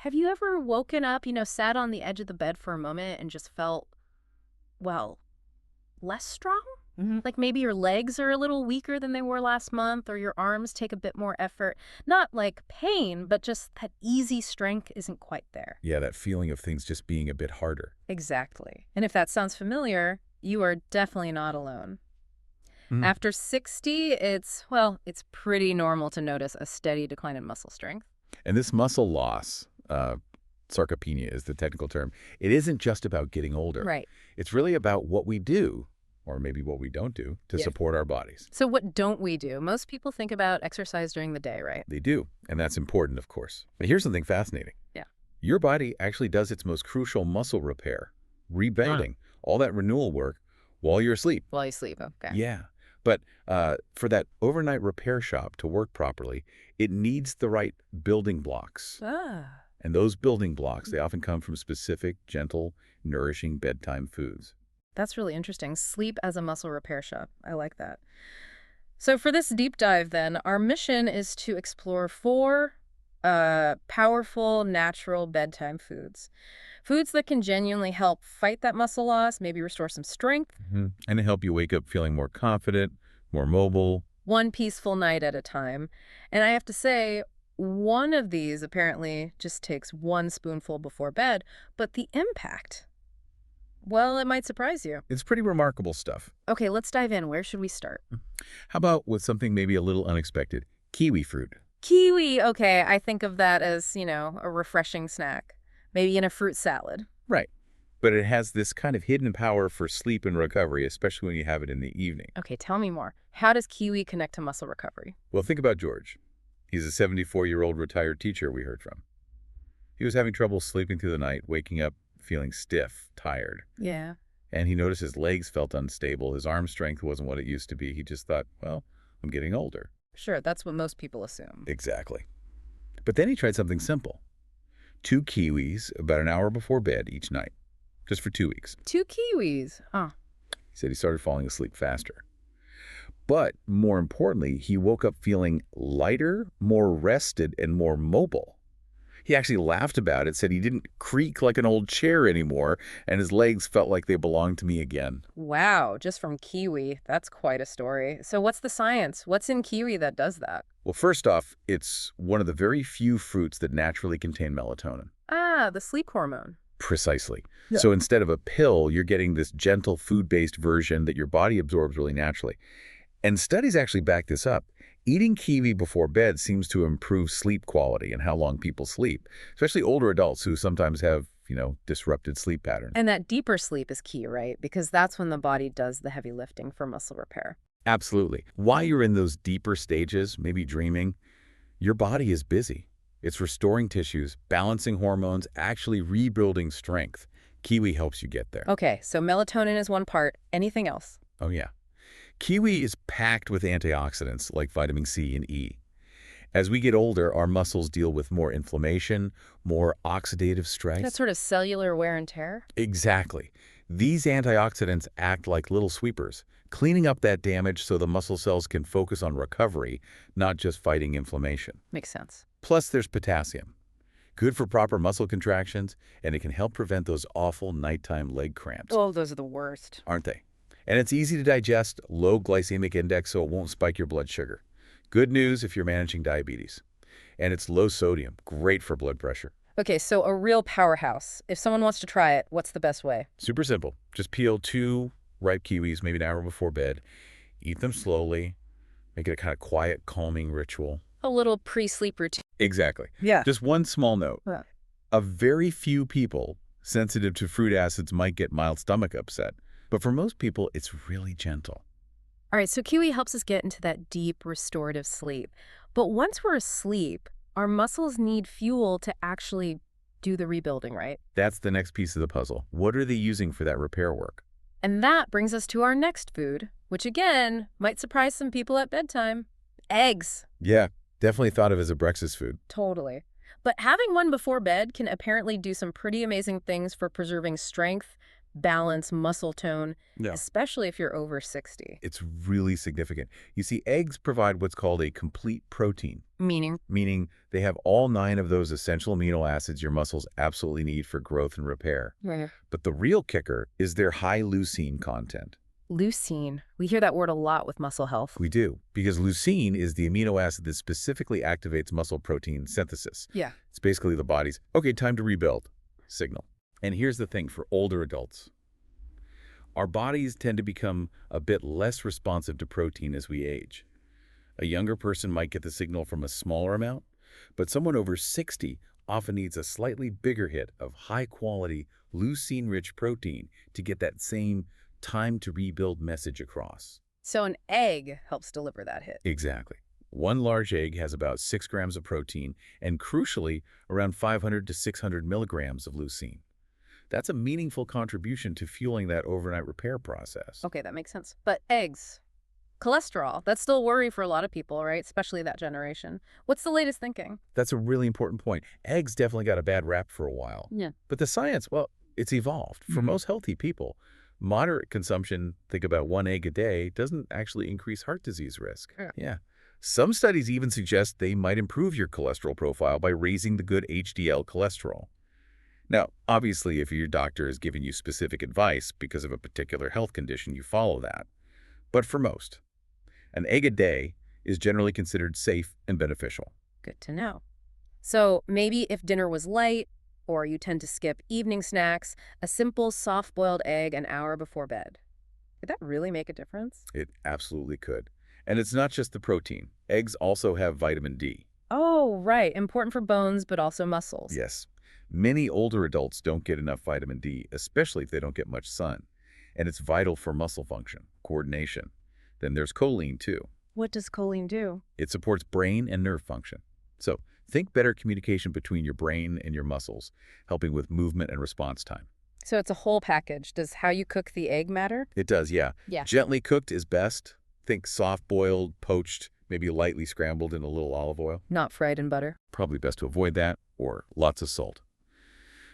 Have you ever woken up, sat on the edge of the bed for a moment and just felt, well, less strong? Like maybe your legs are a little weaker than they were last month, or your arms take a bit more effort. Not like pain, but just that easy strength isn't quite there. Yeah, that feeling of things just being a bit harder. Exactly. And if that sounds familiar, you are definitely not alone. Mm. After 60, it's pretty normal to notice a steady decline in muscle strength. And this muscle loss, sarcopenia is the technical term, it isn't just about getting older. Right. It's really about what we do, or maybe what we don't do, to Yeah. support our bodies. So what don't we do? Most people think about exercise during the day, right? They do, and that's important, of course. But here's something fascinating. Yeah. Your body actually does its most crucial muscle repair, rebuilding, all that renewal work while you're asleep. While you sleep, okay. Yeah. But for that overnight repair shop to work properly, it needs the right building blocks. Ah. And those building blocks, they often come from specific, gentle, nourishing bedtime foods. That's really interesting. Sleep as a muscle repair shop. I like that. So for this deep dive, then, our mission is to explore four powerful, natural bedtime foods. Foods that can genuinely help fight that muscle loss, maybe restore some strength, And it help you wake up feeling more confident, more mobile. one peaceful night at a time. And I have to say, one of these apparently just takes one spoonful before bed, but the impact, well, it might surprise you. It's pretty remarkable stuff. Okay, let's dive in. Where should we start? How about with something maybe a little unexpected? Kiwi fruit. Kiwi, okay, I think of that as, a refreshing snack. Maybe in a fruit salad. Right. But it has this kind of hidden power for sleep and recovery, especially when you have it in the evening. Okay, tell me more. How does kiwi connect to muscle recovery? Well, think about George. He's a 74-year-old retired teacher we heard from. He was having trouble sleeping through the night, waking up feeling stiff, tired. Yeah. And he noticed his legs felt unstable. His arm strength wasn't what it used to be. He just thought, well, I'm getting older. Sure, that's what most people assume. Exactly. But then he tried something simple. 2 kiwis about an hour before bed each night, just for 2 weeks. 2 kiwis. Oh, He said he started falling asleep faster. But more importantly, he woke up feeling lighter, more rested, and more mobile. He actually laughed about it, said he didn't creak like an old chair anymore, and his legs felt like they belonged to me again. wow, just from kiwi. That's quite a story. So what's the science? What's in kiwi that does that? Well, first off, it's one of the very few fruits that naturally contain melatonin. Ah, the sleep hormone. Precisely. Yeah. So instead of a pill, you're getting this gentle food-based version that your body absorbs really naturally. And studies actually back this up. Eating kiwi before bed seems to improve sleep quality and how long people sleep, especially older adults who sometimes have, disrupted sleep patterns. And that deeper sleep is key, right? Because that's when the body does the heavy lifting for muscle repair. Absolutely. While you're in those deeper stages, maybe dreaming, your body is busy. It's restoring tissues, balancing hormones, actually rebuilding strength. Kiwi helps you get there. Okay, so melatonin is one part. Anything else? Oh, yeah. Kiwi is packed with antioxidants like vitamin C and E. As we get older, our muscles deal with more inflammation, more oxidative stress. That sort of cellular wear and tear? Exactly. These antioxidants act like little sweepers, cleaning up that damage so the muscle cells can focus on recovery, not just fighting inflammation. Makes sense. Plus, there's potassium. Good for proper muscle contractions, and it can help prevent those awful nighttime leg cramps. Oh, those are the worst. Aren't they? And it's easy to digest, low glycemic index, so it won't spike your blood sugar. Good news if you're managing diabetes. And it's low sodium, great for blood pressure. Okay, so a real powerhouse. If someone wants to try it, what's the best way? Super simple. Just peel 2 ripe kiwis, maybe an hour before bed. Eat them slowly. Make it a kind of quiet, calming ritual. A little pre-sleep routine. Exactly. Yeah. Just one small note. Yeah. A very few people sensitive to fruit acids might get mild stomach upset. But for most people, it's really gentle. All right, so kiwi helps us get into that deep restorative sleep. But once we're asleep, our muscles need fuel to actually do the rebuilding, right? That's the next piece of the puzzle. What are they using for that repair work? And that brings us to our next food, which again, might surprise some people at bedtime. Eggs. Yeah, definitely thought of as a breakfast food. Totally. But having one before bed can apparently do some pretty amazing things for preserving strength, balance, muscle tone, especially if you're over 60. It's really significant. You see, eggs provide what's called a complete protein. Meaning? meaning they have all 9 of those essential amino acids your muscles absolutely need for growth and repair. Right. But the real kicker is their high leucine content. Leucine. We hear that word a lot with muscle health. We do, because leucine is the amino acid that specifically activates muscle protein synthesis. Yeah. It's basically the body's, okay, time to rebuild signal. And here's the thing for older adults. Our bodies tend to become a bit less responsive to protein as we age. A younger person might get the signal from a smaller amount, but someone over 60 often needs a slightly bigger hit of high-quality, leucine-rich protein to get that same time to rebuild message across. So an egg helps deliver that hit. Exactly. One large egg has about 6 grams of protein and, crucially, around 500 to 600 milligrams of leucine. That's a meaningful contribution to fueling that overnight repair process. Okay, that makes sense. But eggs. Cholesterol. That's still a worry for a lot of people, right? Especially that generation. What's the latest thinking? That's a really important point. Eggs definitely got a bad rap for a while. Yeah. But the science, well, it's evolved. For most healthy people, moderate consumption, think about 1 egg a day, doesn't actually increase heart disease risk. Yeah. Some studies even suggest they might improve your cholesterol profile by raising the good HDL cholesterol. Now, obviously, if your doctor is giving you specific advice because of a particular health condition, you follow that. But for most, an egg a day is generally considered safe and beneficial. Good to know. So maybe if dinner was light, or you tend to skip evening snacks, a simple soft-boiled egg an hour before bed. Could that really make a difference? It absolutely could. And it's not just the protein. Eggs also have vitamin D. Oh, right. Important for bones, but also muscles. Yes. Many older adults don't get enough vitamin D, especially if they don't get much sun. And it's vital for muscle function, coordination. Then there's choline, too. What does choline do? It supports brain and nerve function. So think better communication between your brain and your muscles, helping with movement and response time. So it's a whole package. Does how you cook the egg matter? It does, yeah. Yeah. Gently cooked is best. Think soft-boiled, poached, maybe lightly scrambled in a little olive oil. Not fried in butter. Probably best to avoid that, or lots of salt.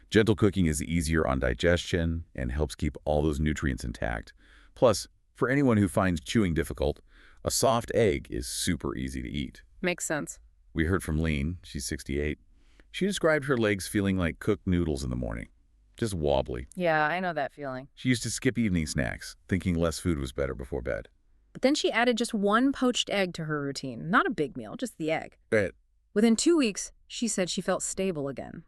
Gentle cooking is easier on digestion and helps keep all those nutrients intact. Plus, for anyone who finds chewing difficult, a soft egg is super easy to eat. Makes sense. We heard from Lean, she's 68. She described her legs feeling like cooked noodles in the morning, just wobbly. Yeah, I know that feeling. She used to skip evening snacks, thinking less food was better before bed. But then she added just one poached egg to her routine. Not a big meal, just the egg. Right. Within 2 weeks, she said she felt stable again.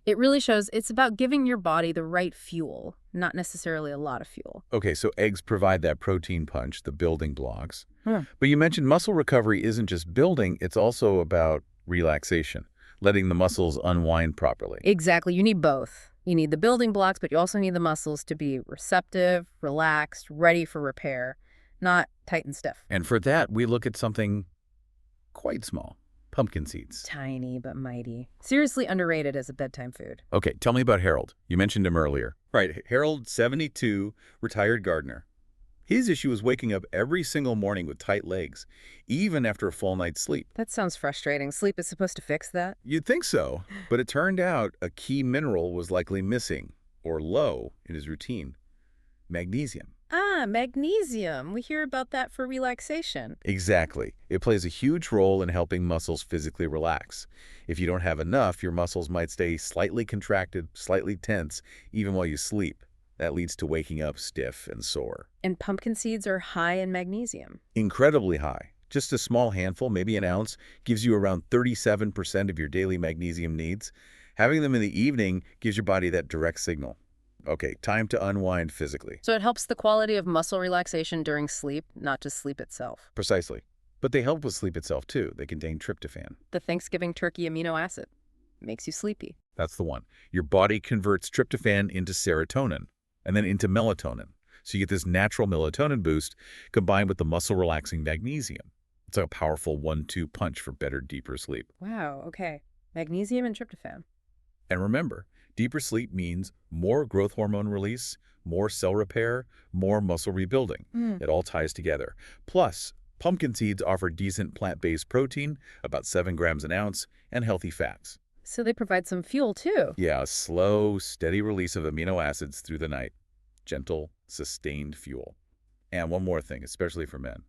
It really shows it's about giving your body the right fuel, not necessarily a lot of fuel. Okay, so eggs provide that protein punch, the building blocks. Hmm. But you mentioned muscle recovery isn't just building, it's also about relaxation, letting the muscles unwind properly. Exactly. You need both. You need the building blocks, but you also need the muscles to be receptive, relaxed, ready for repair, not tight and stiff. And for that, we look at something quite small. Pumpkin seeds. Tiny but mighty. Seriously underrated as a bedtime food. Okay, tell me about Harold. You mentioned him earlier. Right, Harold, 72, retired gardener. His issue was waking up every single morning with tight legs, even after a full night's sleep. That sounds frustrating. Sleep is supposed to fix that? You'd think so, but it turned out a key mineral was likely missing, or low, in his routine: magnesium. Ah, magnesium. We hear about that for relaxation. Exactly. It plays a huge role in helping muscles physically relax. If you don't have enough, your muscles might stay slightly contracted, slightly tense, even while you sleep. That leads to waking up stiff and sore. And pumpkin seeds are high in magnesium. Incredibly high. Just a small handful, maybe an ounce, gives you around 37% of your daily magnesium needs. Having them in the evening gives your body that direct signal. Okay, time to unwind physically. So it helps the quality of muscle relaxation during sleep, not just sleep itself. Precisely. But they help with sleep itself, too. They contain tryptophan. The Thanksgiving turkey amino acid makes you sleepy. That's the one. Your body converts tryptophan into serotonin and then into melatonin. So you get this natural melatonin boost combined with the muscle-relaxing magnesium. It's like a powerful 1-2 punch for better, deeper sleep. Wow, okay. Magnesium and tryptophan. And remember, deeper sleep means more growth hormone release, more cell repair, more muscle rebuilding. It all ties together. Plus, pumpkin seeds offer decent plant-based protein, about 7 grams an ounce, and healthy fats. So they provide some fuel, too. Yeah, a slow, steady release of amino acids through the night. Gentle, sustained fuel. And one more thing, especially for men.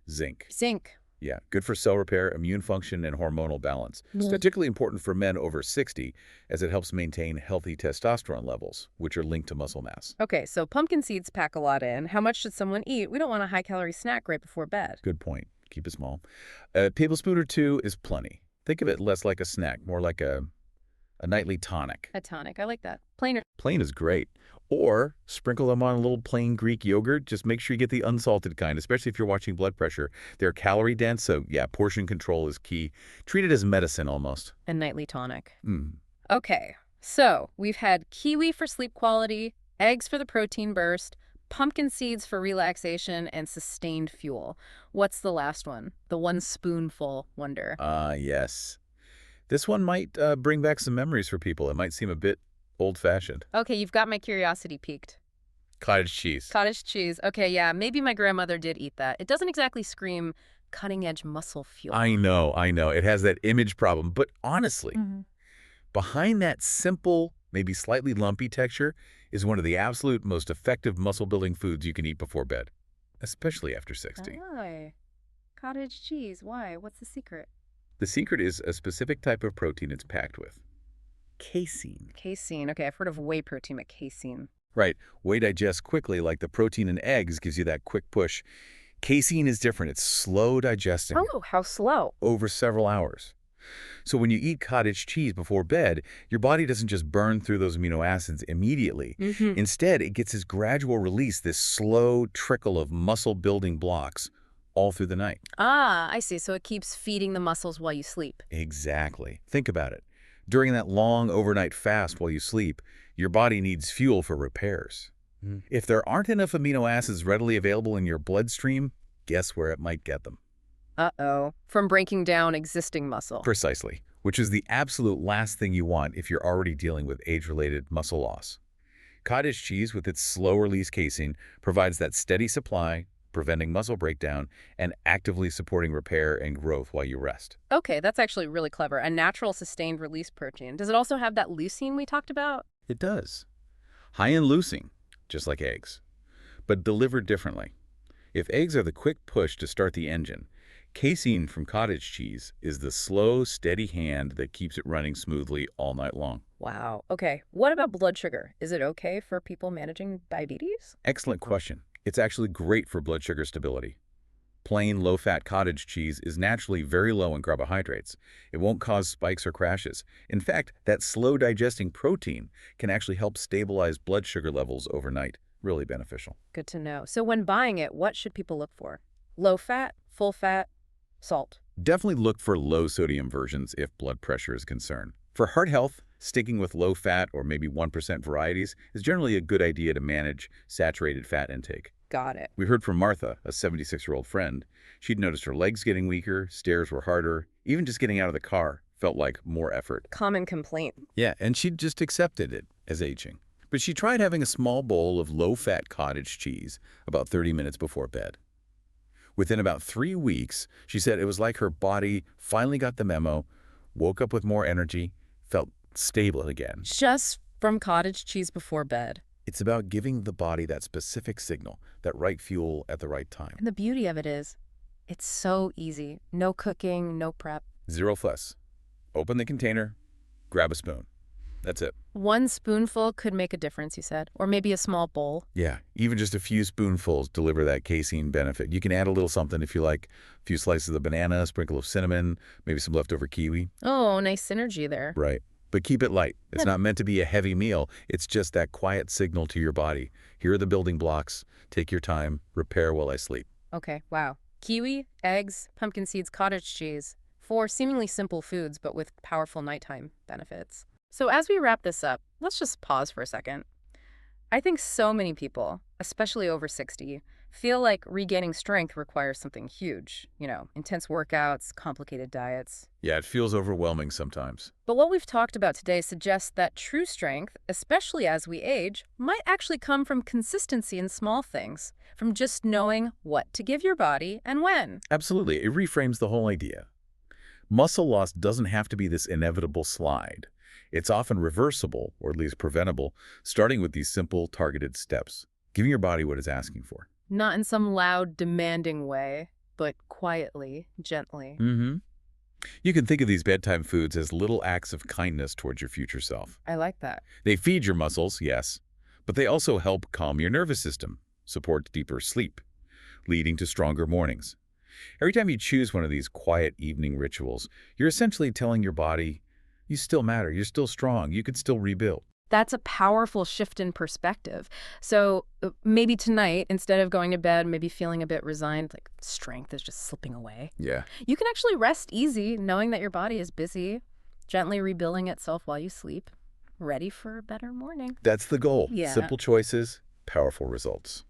Zinc. Zinc. Yeah, good for cell repair, immune function, and hormonal balance. It's Mhm. particularly important for men over 60 as it helps maintain healthy testosterone levels, which are linked to muscle mass. Okay, so pumpkin seeds pack a lot in. How much should someone eat? We don't want a high-calorie snack right before bed. Good point. Keep it small. A tablespoon or two is plenty. Think of it less like a snack, more like a nightly tonic. A tonic. I like that. Plain or... Plain is great. Or sprinkle them on a little plain Greek yogurt. Just make sure you get the unsalted kind, especially if you're watching blood pressure. They're calorie dense, so yeah, portion control is key. Treat it as medicine almost. a nightly tonic. Mm. Okay, so we've had kiwi for sleep quality, eggs for the protein burst, pumpkin seeds for relaxation, and sustained fuel. What's the last one? The one spoonful wonder. Yes. This one might bring back some memories for people. It might seem a bit old-fashioned. Okay, you've got my curiosity piqued. Cottage cheese. Cottage cheese. Okay, yeah, maybe my grandmother did eat that. It doesn't exactly scream cutting-edge muscle fuel. I know. It has that image problem. But honestly, Mhm. behind that simple, maybe slightly lumpy texture is one of the absolute most effective muscle-building foods you can eat before bed, especially after 60. Why? Cottage cheese. Why? What's the secret? The secret is a specific type of protein it's packed with. Casein. Casein. Okay, I've heard of whey protein, but casein. Right. Whey digests quickly like the protein in eggs gives you that quick push. Casein is different. It's slow digesting Oh, how slow. over several hours. So when you eat cottage cheese before bed, your body doesn't just burn through those amino acids immediately. Mm-hmm. Instead, it gets this gradual release, this slow trickle of muscle-building blocks all through the night. Ah, I see. So it keeps feeding the muscles while you sleep. Exactly. Think about it. During that long overnight fast while you sleep, your body needs fuel for repairs. If there aren't enough amino acids readily available in your bloodstream, guess where it might get them? Uh-oh. From breaking down existing muscle. Precisely, which is the absolute last thing you want if you're already dealing with age-related muscle loss. Cottage cheese, with its slow-release casein, provides that steady supply, preventing muscle breakdown, and actively supporting repair and growth while you rest. Okay, that's actually really clever. A natural sustained release protein. Does it also have that leucine we talked about? It does. High in leucine, just like eggs, but delivered differently. If eggs are the quick push to start the engine, casein from cottage cheese is the slow, steady hand that keeps it running smoothly all night long. Wow. Okay. What about blood sugar? Is it okay for people managing diabetes? Excellent question. It's actually great for blood sugar stability. Plain, low-fat cottage cheese is naturally very low in carbohydrates. It won't cause spikes or crashes. In fact, that slow-digesting protein can actually help stabilize blood sugar levels overnight. Really beneficial. Good to know. So when buying it, what should people look for? Low fat, full fat, salt. Definitely look for low-sodium versions if blood pressure is concerned. For heart health, sticking with low-fat or maybe 1% varieties is generally a good idea to manage saturated fat intake. Got it. We heard from Martha, a 76-year-old friend. She'd noticed her legs getting weaker, stairs were harder, even just getting out of the car felt like more effort. Common complaint. Yeah, and she'd just accepted it as aging. But she tried having a small bowl of low-fat cottage cheese about 30 minutes before bed. Within about 3 weeks, she said it was like her body finally got the memo, woke up with more energy, felt stable again. Just from cottage cheese before bed. It's about giving the body that specific signal, that right fuel at the right time. And the beauty of it is, it's so easy. No cooking, no prep. Zero fuss. Open the container, grab a spoon. That's it. One spoonful could make a difference, you said. Or maybe a small bowl. Yeah, even just a few spoonfuls deliver that casein benefit. You can add a little something if you like. A few slices of banana, a sprinkle of cinnamon, maybe some leftover kiwi. Oh, nice synergy there. Right. But keep it light. It's not meant to be a heavy meal. It's just that quiet signal to your body. Here are the building blocks. Take your time. Repair while I sleep. Okay, wow. Kiwi, eggs, pumpkin seeds, cottage cheese. 4 seemingly simple foods, but with powerful nighttime benefits. So as we wrap this up, let's just pause for a second. I think so many people, especially over 60, feel like regaining strength requires something huge. Intense workouts, complicated diets. Yeah, it feels overwhelming sometimes. But what we've talked about today suggests that true strength, especially as we age, might actually come from consistency in small things, from just knowing what to give your body and when. Absolutely. It reframes the whole idea. Muscle loss doesn't have to be this inevitable slide. It's often reversible, or at least preventable, starting with these simple, targeted steps, giving your body what it's asking for. Not in some loud, demanding way. but quietly, gently. Mm-hmm. You can think of these bedtime foods as little acts of kindness towards your future self. I like that. They feed your muscles, yes, but they also help calm your nervous system, support deeper sleep, leading to stronger mornings. Every time you choose one of these quiet evening rituals, you're essentially telling your body, you still matter, you're still strong, you can still rebuild. That's a powerful shift in perspective. So maybe tonight, instead of going to bed, maybe feeling a bit resigned, like strength is just slipping away, Yeah. you can actually rest easy knowing that your body is busy, gently rebuilding itself while you sleep, ready for a better morning. That's the goal. Yeah. Simple choices, powerful results.